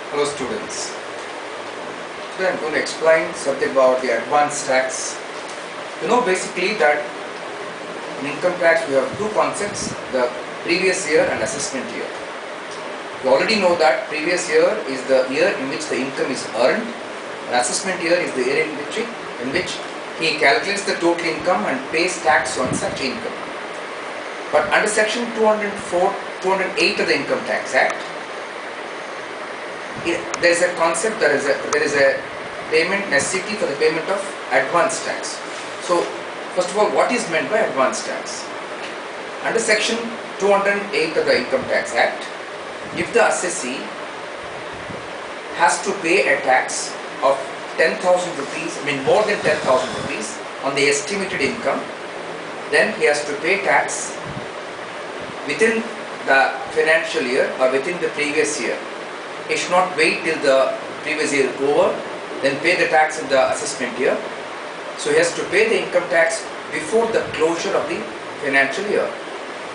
Hello students. Today I am going to explain something about the advanced tax. You know basically that in income tax we have two concepts, the previous year and assessment year. You already know that previous year is the year in which the income is earned and assessment year is the year in which he calculates the total income and pays tax on such income. But under section 208 of the Income Tax Act, there is a concept, there is a payment necessity for the payment of advance tax. So first of all, what is meant by advance tax? Under section 208 of the Income Tax Act, if the assessee has to pay a tax of 10,000 rupees, more than 10,000 rupees on the estimated income, then he has to pay tax within the financial year or within the previous year. He should not wait till the previous year is over, then pay the tax in the assessment year. So he has to pay the income tax before the closure of the financial year.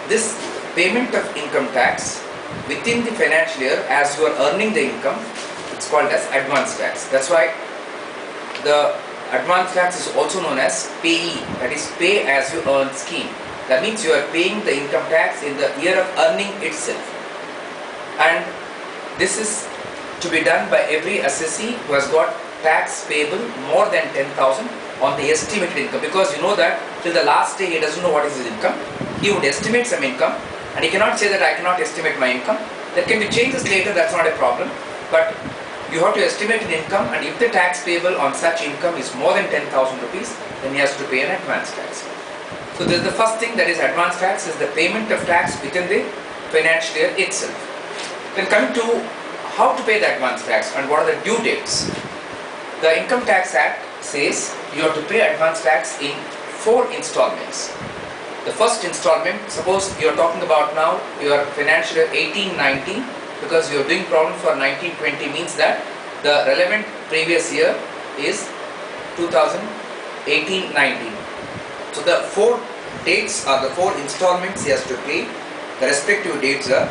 This payment of income tax within the financial year, as you are earning the income, it's called as advance tax. That's why the advance tax is also known as payee, that is pay as you earn scheme. That means you are paying the income tax in the year of earning itself. And this is to be done by every assessee who has got tax payable more than 10,000 on the estimated income, because you know that till the last day he doesn't know what is his income. He would estimate some income and he cannot say that I cannot estimate my income. There can be changes later, that's not a problem, but you have to estimate an income, and if the tax payable on such income is more than 10,000 rupees, then he has to pay an advance tax. So this is the first thing, that is advance tax, is the payment of tax within the financial year itself. Then coming to how to pay the advance tax and what are the due dates. The Income Tax Act says you have to pay advance tax in 4 installments. The first installment, suppose you are talking about now your financial year 18-19, because you are doing problem for 19-20, means that the relevant previous year is 2018-19. So the 4 dates are the 4 installments he has to pay. The respective dates are: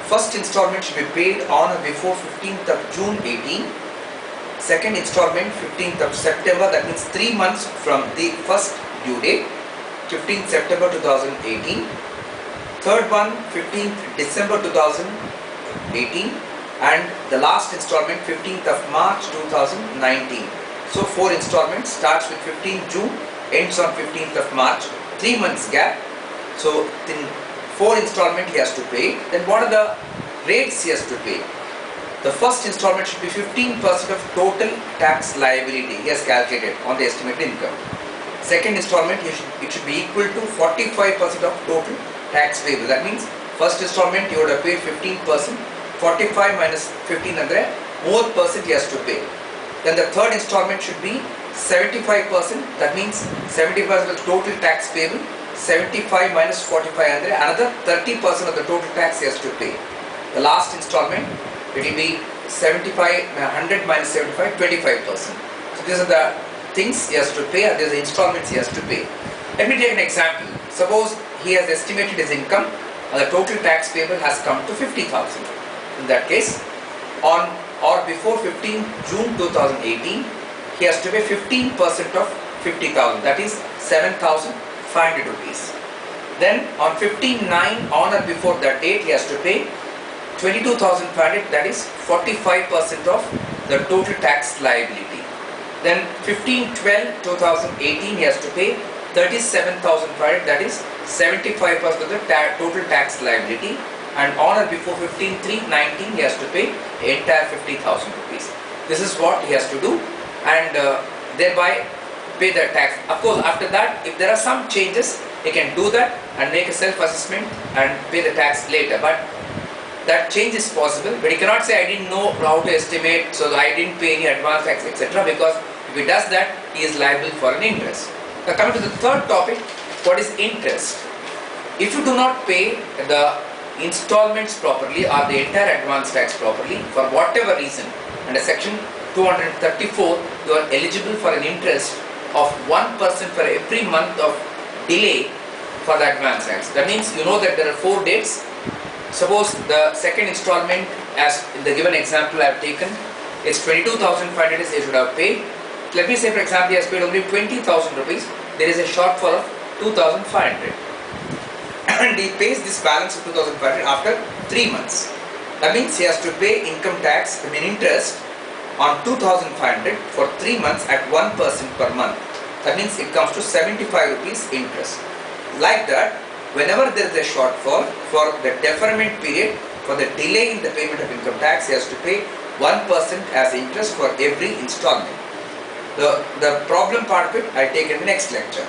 first installment should be paid on or before 15th of June 18. Second installment 15th of September, that means 3 months from the first due date, 15th September 2018. Third one 15th December 2018, and the last installment 15th of March 2019. So 4 installments, starts with 15th June, ends on 15th of March, 3 months gap. So in 4 installment he has to pay. Then what are the rates he has to pay? The first installment should be 15% of total tax liability he has calculated on the estimated income. Second installment, it should be equal to 45% of total tax payable. That means first installment you would have paid 15%, 45 minus 15 andre more percent he has to pay. Then the third installment should be 75%, that means 70% of total tax payable, 75 minus 45 andre another 30% of the total tax he has to pay. The last installment, it will be 100 minus 75, 25%. So these are the things he has to pay, and these are the installments he has to pay. Let me take an example. Suppose he has estimated his income and the total tax payable has come to 50,000. In that case, on or before 15 June 2018, he has to pay 15% of 50,000, that is 7,500 rupees. Then on 15/9, on or before that date, he has to pay 22,500, that is 45% of the total tax liability. Then 15/12/2018, he has to pay 37,500, that is 75% of the total tax liability. And on or before 15/3/19, he has to pay the entire 50,000 rupees. This is what he has to do, and thereby pay the tax. Of course, after that, if there are some changes, he can do that and make a self-assessment and pay the tax later. But that change is possible, but he cannot say I didn't know how to estimate, so I didn't pay any advance tax, etc. Because if he does that, he is liable for an interest. Now coming to the third topic, what is interest? If you do not pay the installments properly or the entire advance tax properly, for whatever reason, under section 234, you are eligible for an interest of 1% for every month of delay for the advance tax. That means you know that there are 4 dates. Suppose the second installment as in the given example I have taken, it's 22,500 he should have paid. Let me say for example he has paid only 20,000 rupees, there is a shortfall of 2,500 and he pays this balance of 2,500 after 3 months. That means he has to pay income tax, interest on 2,500 for 3 months at 1% per month. That means it comes to 75 rupees interest. Like that, whenever there is a shortfall for the deferment period, for the delay in the payment of income tax, he has to pay 1% as interest for every installment. The problem part of it I take in the next lecture.